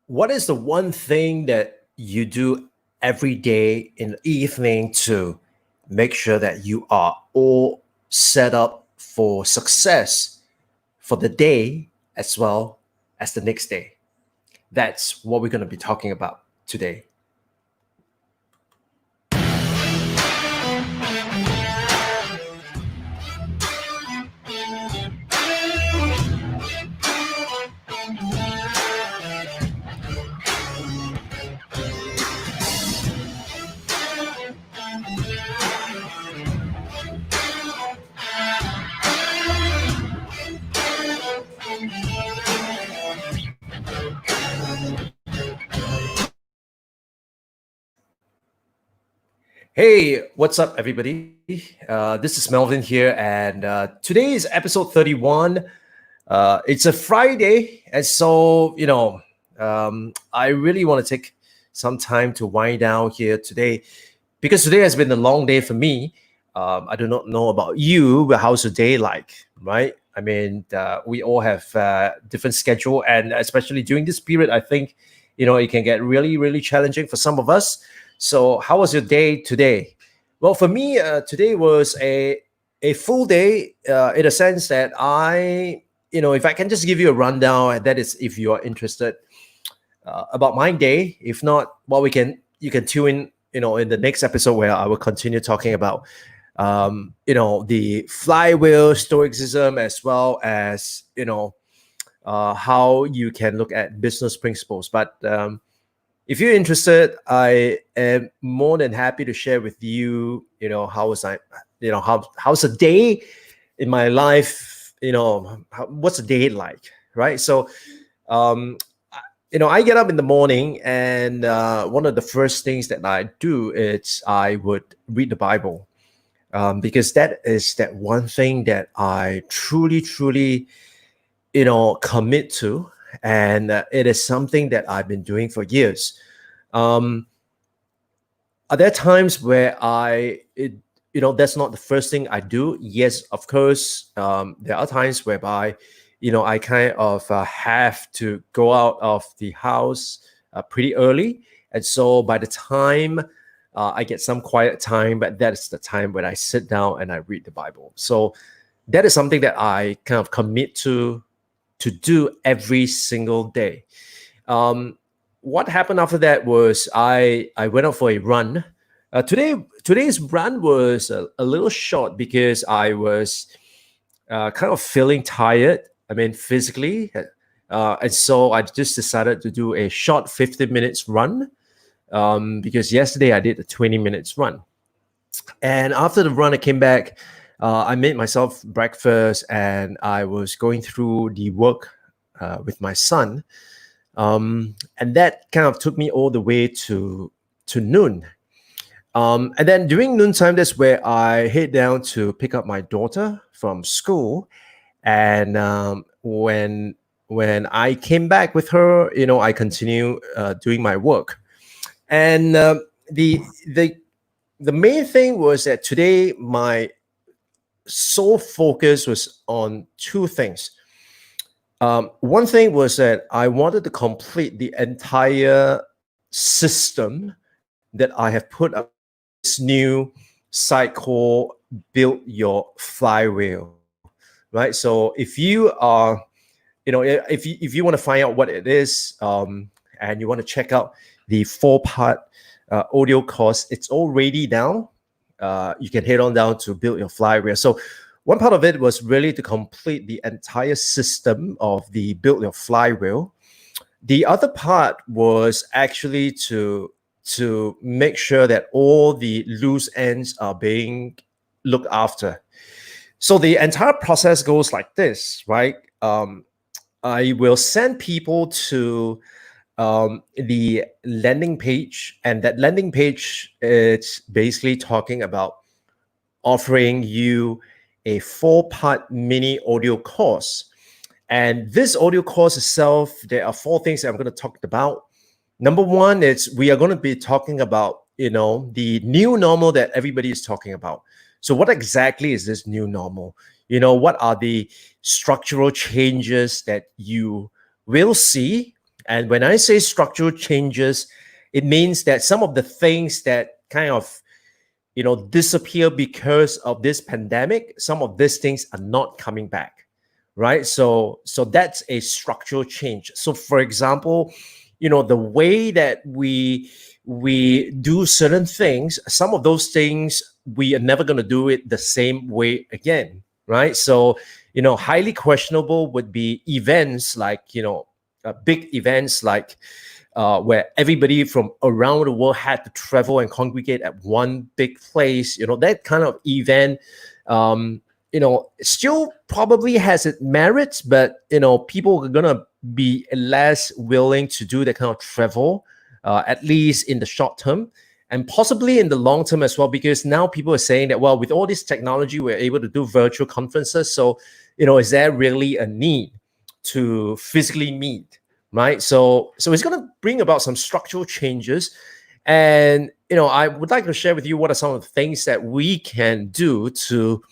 What is the one thing that you do every day in the evening to make sure that you are all set up for success for the day as well as the next day? That's what we're going to be talking about today. Hey, what's up, everybody? This is Melvin here, and today is episode 31. It's a Friday, and so, I really want to take some time to wind down here today because today has been a long day for me. I do not know about you, but how's your day like, right? I mean, we all have different schedule, and especially during this period, I think, it can get really, really challenging for some of us. So, how was your day today? Well, for me, today was a full day in a sense that if I can just give you a rundown, and that is if you are interested about my day. If not, well, you can tune in, in the next episode where I will continue talking about, the flywheel stoicism as well as how you can look at business principles. But if you're interested, I am more than happy to share with you, how's a day in my life, what's a day like, right? So, I get up in the morning and one of the first things that I do is I would read the Bible because that is that one thing that I truly, truly, commit to. And it is something that I've been doing for years. Are there times where that's not the first thing I do? Yes, of course. There are times whereby, I kind of have to go out of the house pretty early. And so by the time I get some quiet time, but that is the time when I sit down and I read the Bible. So that is something that I kind of commit to do every single day. What happened after that was I went out for a run. Today's run was a little short because I was kind of feeling tired. I mean, physically, and so I just decided to do a short 15 minutes run because yesterday I did a 20 minutes run. And after the run, I came back. I made myself breakfast and I was going through the work with my son. And that kind of took me all the way to noon. And then during noontime, that's where I head down to pick up my daughter from school. And when I came back with her, I continue doing my work. And the main thing was that today my sole focus was on two things. One thing was that I wanted to complete the entire system that I have put up, this new site called Build Your Flywheel, right? So if you are, if you want to find out what it is, and you want to check out the 4-part audio course, it's already down. You can head on down to Build Your Flywheel. So one part of it was really to complete the entire system of the Build Your Flywheel. The other part was actually to make sure that all the loose ends are being looked after. So the entire process goes like this, right? I will send people to the landing page, and that landing page is basically talking about offering you a 4-part mini audio course. And this audio course itself, there are 4 things that I'm going to talk about. Number one is we are going to be talking about, the new normal that everybody is talking about. So what exactly is this new normal? What are the structural changes that you will see And when I say structural changes, it means that some of the things that kind of disappear because of this pandemic, some of these things are not coming back, right? So that's a structural change. So for example, the way that we do certain things, some of those things we are never going to do it the same way again, right? So highly questionable would be events like big events like where everybody from around the world had to travel and congregate at one big place. That kind of event still probably has its merits, but people are gonna be less willing to do that kind of travel, at least in the short term, and possibly in the long term as well, because now people are saying that, well, with all this technology, we're able to do virtual conferences. So, is there really a need to physically meet, right? So it's going to bring about some structural changes. And, I would like to share with you what are some of the things that we can do to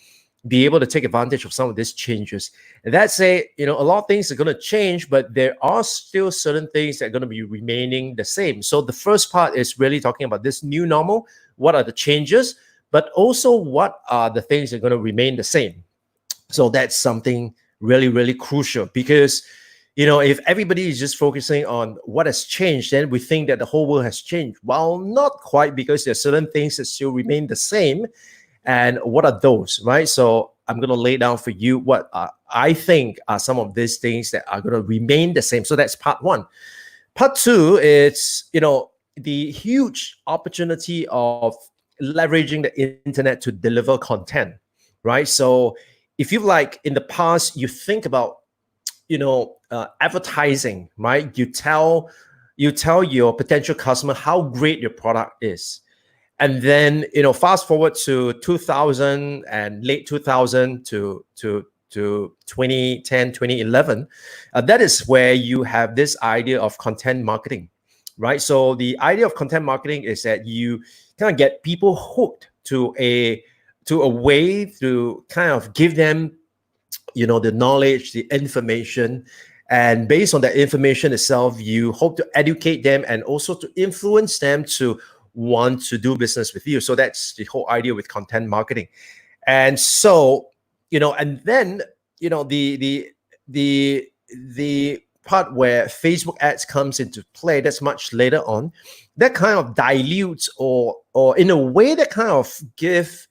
be able to take advantage of some of these changes. And that's a lot of things are going to change, but there are still certain things that are going to be remaining the same. So the first part is really talking about this new normal. What are the changes, but also what are the things that are going to remain the same? So that's something really, really crucial, because if everybody is just focusing on what has changed, then we think that the whole world has changed. Well, not quite, because there are certain things that still remain the same. And what are those, right? So I'm going to lay down for you what I think are some of these things that are going to remain the same. So that's part one. Part two is, the huge opportunity of leveraging the internet to deliver content, right? So if you like in the past, you think about, advertising, right? You tell your potential customer how great your product is. And then, fast forward to 2000 and late 2000 to 2010, 2011, that is where you have this idea of content marketing, right? So the idea of content marketing is that you kind of get people hooked to a way to kind of give them, the knowledge, the information. And based on that information itself, you hope to educate them and also to influence them to want to do business with you. So that's the whole idea with content marketing. And so, and then, the part where Facebook ads comes into play, that's much later on. That kind of dilutes or in a way that kind of give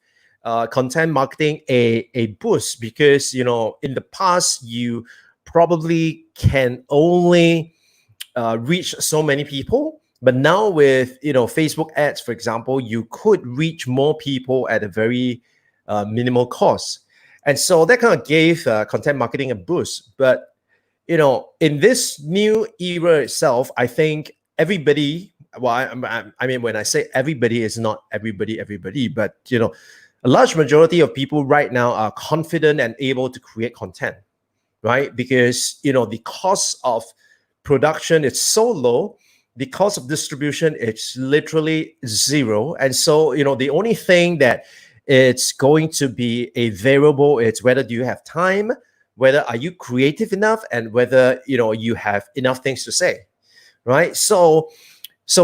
content marketing a boost, because, in the past, you probably can only reach so many people. But now with Facebook ads, for example, you could reach more people at a very minimal cost. And so that kind of gave content marketing a boost. But in this new era itself, I think everybody, well, I mean, when I say everybody, it's not everybody, but a large majority of people right now are confident and able to create content, right? Because the cost of production is so low. The cost of distribution, it's literally zero. And so, the only thing that it's going to be a variable is whether do you have time, whether are you creative enough, and whether, you have enough things to say, right? So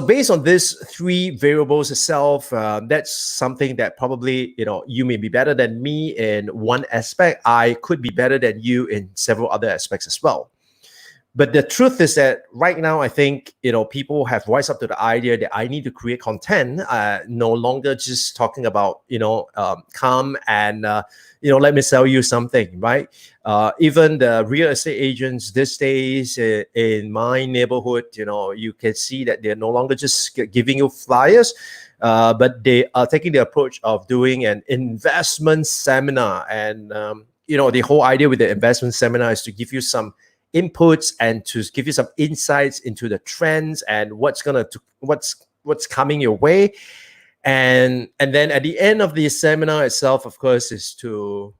based on these three variables itself, that's something that probably, you may be better than me in one aspect. I could be better than you in several other aspects as well. But the truth is that right now, I think, people have wised up to the idea that I need to create content, no longer just talking about, come and, let me sell you something, right? Even the real estate agents these days in my neighborhood, you can see that they're no longer just giving you flyers, but they are taking the approach of doing an investment seminar. And, the whole idea with the investment seminar is to give you some inputs and to give you some insights into the trends and what's coming your way. And then at the end of the seminar itself, of course, is to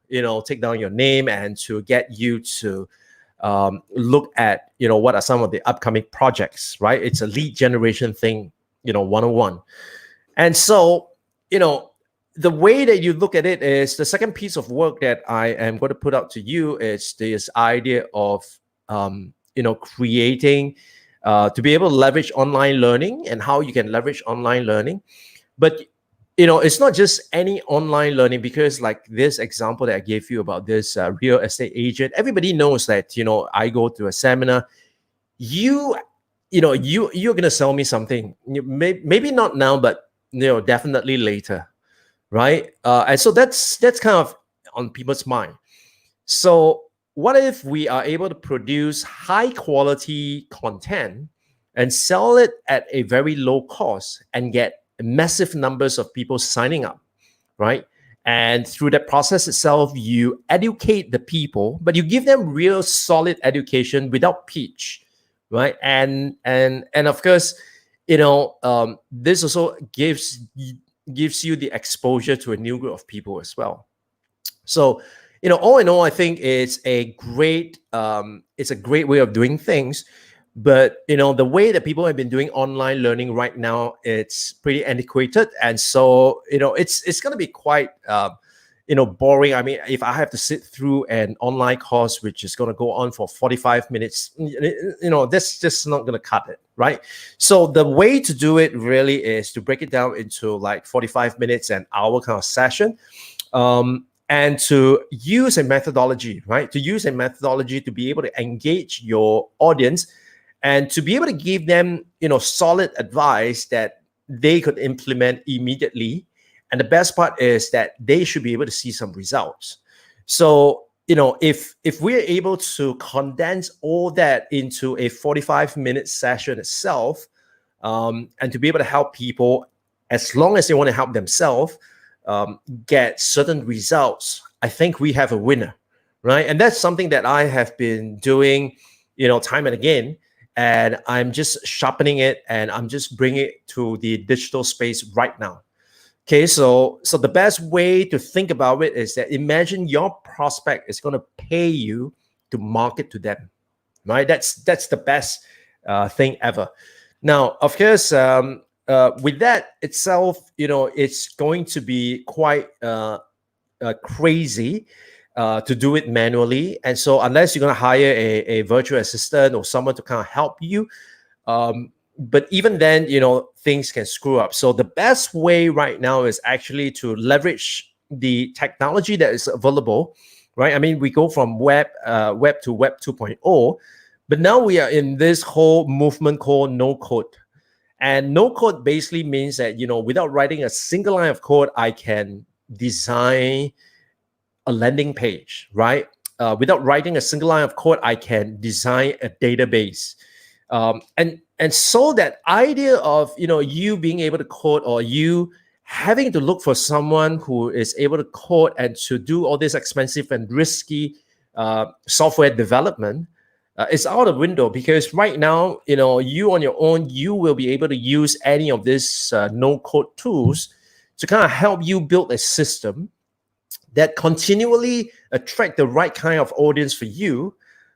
take down your name and to get you to look at what are some of the upcoming projects, right? It's a lead generation thing, 101. And so the way that you look at it is the second piece of work that I am going to put out to you is this idea of creating to be able to leverage online learning and how you can leverage online learning. But it's not just any online learning, because like this example that I gave you about this real estate agent, everybody knows that I go to a seminar. You're gonna sell me something. Maybe not now, but definitely later, right? And so that's kind of on people's mind. So what if we are able to produce high quality content and sell it at a very low cost and get massive numbers of people signing up, right? And through that process itself, you educate the people, but you give them real solid education without pitch, right? And of course, this also gives you the exposure to a new group of people as well. So, all in all, I think it's a great way of doing things. But the way that people have been doing online learning right now, it's pretty antiquated, and so it's going to be quite boring. I mean, if I have to sit through an online course which is going to go on for 45 minutes, that's just not going to cut it, right? So the way to do it really is to break it down into like 45 minutes, an hour kind of session. And to use a methodology, right? To use a methodology to be able to engage your audience and to be able to give them, solid advice that they could implement immediately. And the best part is that they should be able to see some results. So, if we're able to condense all that into a 45-minute session itself, and to be able to help people, as long as they want to help themselves, get certain results, I think we have a winner, right? And that's something that I have been doing, time and again, and I'm just sharpening it, and I'm just bringing it to the digital space right now. Okay, so the best way to think about it is that imagine your prospect is going to pay you to market to them, right? That's the best thing ever. Now, of course, with that itself, it's going to be quite crazy to do it manually. And so unless you're going to hire a virtual assistant or someone to kind of help you, but even then, things can screw up. So the best way right now is actually to leverage the technology that is available, right? I mean, we go from web to Web 2.0, but now we are in this whole movement called no code. And no code basically means that, without writing a single line of code, I can design a landing page, right? Without writing a single line of code, I can design a database. And so that idea of, you being able to code, or you having to look for someone who is able to code and to do all this expensive and risky software development, it's out of window, because right now, you on your own, you will be able to use any of these no-code tools to kind of help you build a system that continually attract the right kind of audience for you,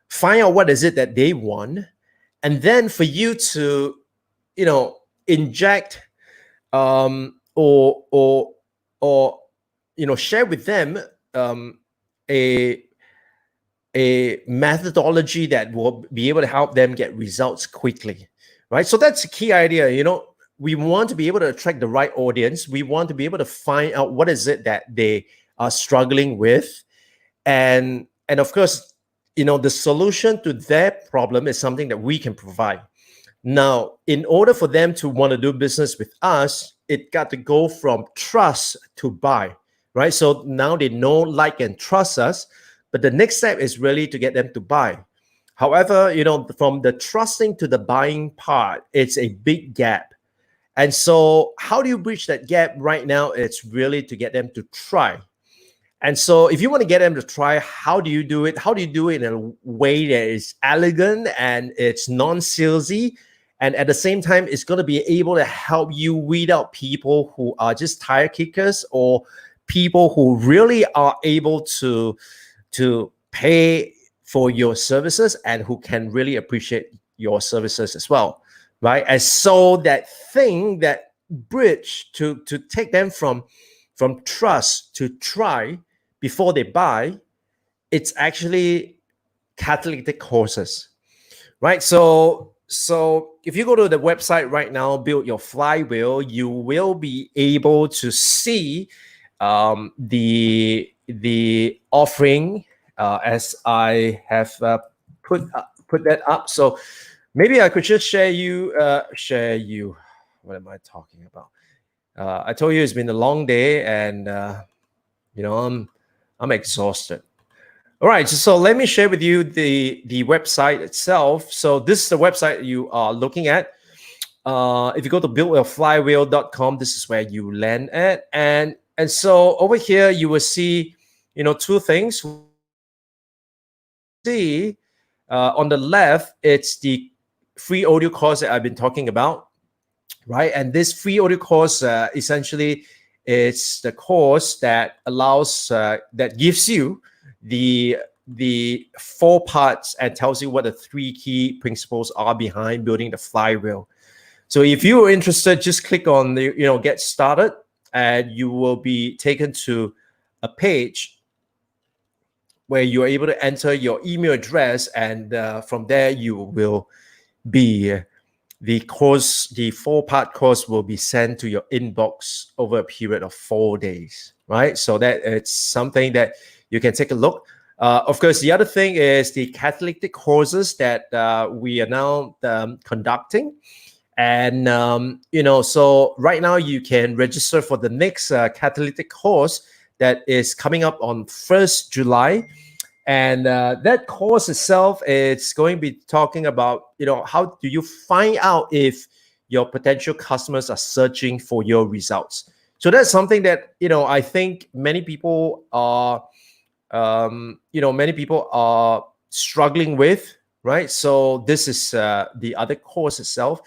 find out what is it that they want, and then for you to, inject or share with them a methodology that will be able to help them get results quickly, right? So that's the key idea. We want to be able to attract the right audience. We want to be able to find out what is it that they are struggling with, and of course, the solution to their problem is something that we can provide. Now, in order for them to want to do business with us, it got to go from trust to buy, right? So now they know, like, and trust us. But the next step is really to get them to buy. However, from the trusting to the buying part, it's a big gap. And so how do you bridge that gap right now? It's really to get them to try. And so if you want to get them to try, how do you do it? How do you do it in a way that is elegant and it's non-salesy? And at the same time, it's going to be able to help you weed out people who are just tire kickers, or people who really are able to pay for your services and who can really appreciate your services as well, right? And so that thing, that bridge to take them from trust to try before they buy, it's actually catalytic courses, right? So So if you go to the website right now, Build Your Flywheel, you will be able to see the offering as I have put that up. So maybe I could just share you. What am I talking about? I told you it's been a long day, and I'm exhausted. All right, so let me share with you the website itself. So this is the website you are looking at. If you go to buildaflywheel.com, this is where you land at, and so over here you will see, two things. See, on the left, it's the free audio course that I've been talking about, right? And this free audio course essentially it's the course that allows that gives you the 4 parts and tells you what the 3 key principles are behind building the flywheel. So if you are interested, just click on the get started, and you will be taken to a page where you are able to enter your email address, and from there you will be the 4-part course will be sent to your inbox over a period of 4 days, right? So that it's something that you can take a look. Of course, the other thing is the catalytic courses that we are now conducting. And, so right now you can register for the next catalytic course that is coming up on 1st July. And that course itself is going to be talking about, how do you find out if your potential customers are searching for your results? So that's something that, I think many people are, struggling with, right? So this is the other course itself.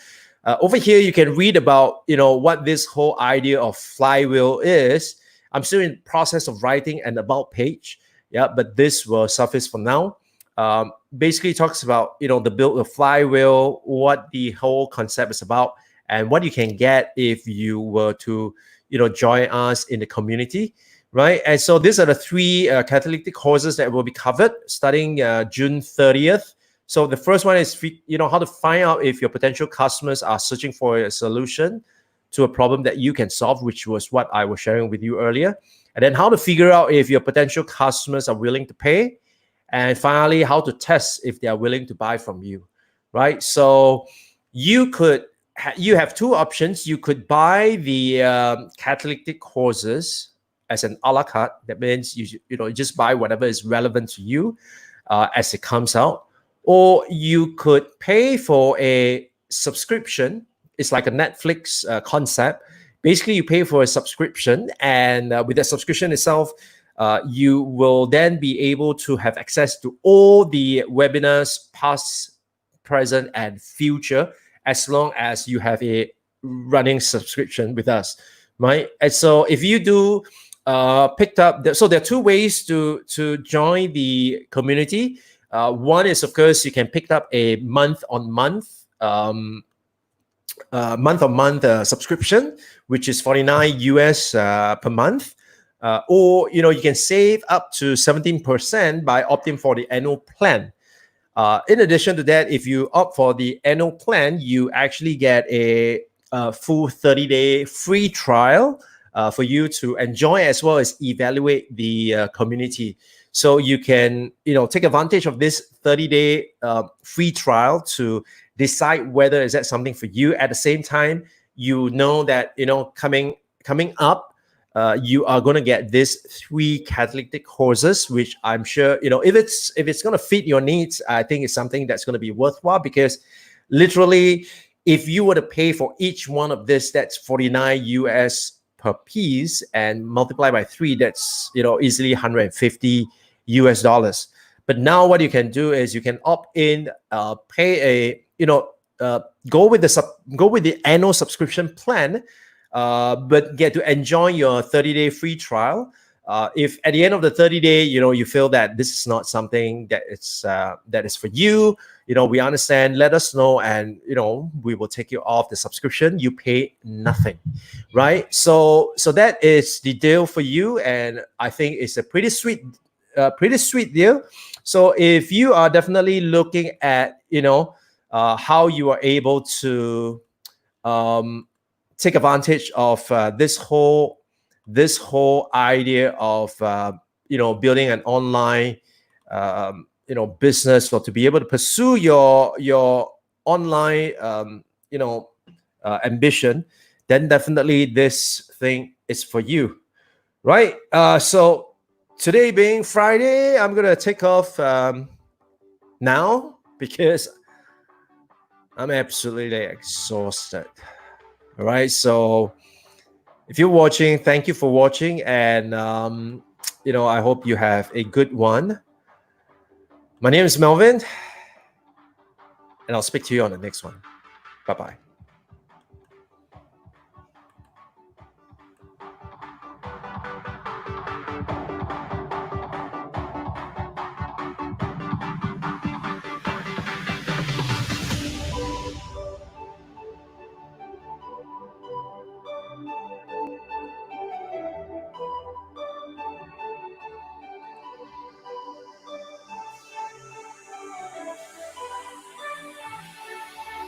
Over here, you can read about, what this whole idea of flywheel is. I'm still in the process of writing an about page. Yeah, but this will suffice for now. Basically talks about, the build a flywheel, what the whole concept is about, and what you can get if you were to, join us in the community, right? And so these are the 3 catalytic courses that will be covered starting June 30th. So the first one is, how to find out if your potential customers are searching for a solution to a problem that you can solve, which was what I was sharing with you earlier. And then how to figure out if your potential customers are willing to pay. And finally, how to test if they are willing to buy from you, right? So you have 2 options. You could buy the catalytic courses as an a la carte. That means you just buy whatever is relevant to you as it comes out. Or you could pay for a subscription. It's like a Netflix concept. Basically, you pay for a subscription, and with that subscription itself, you will then be able to have access to all the webinars, past, present, and future, as long as you have a running subscription with us, right? And so if you do picked up, so there are 2 ways to join the community. One is, of course, you can pick up a month-on-month subscription, which is $49 per month, or you can save up to 17% by opting for the annual plan. In addition to that, if you opt for the annual plan, you actually get a full 30-day free trial for you to enjoy as well as evaluate the community. So you can take advantage of this 30-day free trial to decide whether is that something for you. At the same time, that coming up, you are going to get these 3 catalytic courses, which I'm sure if it's going to fit your needs, I think it's something that's going to be worthwhile, because literally, if you were to pay for each one of this, that's $49 per piece, and multiply by 3, that's easily $150. But now what you can do is you can opt in, pay a go with the annual subscription plan, but get to enjoy your 30-day free trial. If at the end of the 30-day, you feel that this is not something that is for you, we understand. Let us know, and we will take you off the subscription. You pay nothing, right? So that is the deal for you, and I think it's a pretty sweet deal. So if you are definitely looking at how you are able to take advantage of this whole idea of building an online business, or to be able to pursue your online ambition, then definitely this thing is for you, right? So today being Friday, I'm gonna take off now because I'm absolutely exhausted. All right, so if you're watching, thank you for watching, and I hope you have a good one. My name is Melvin, and I'll speak to you on the next one. Bye-bye.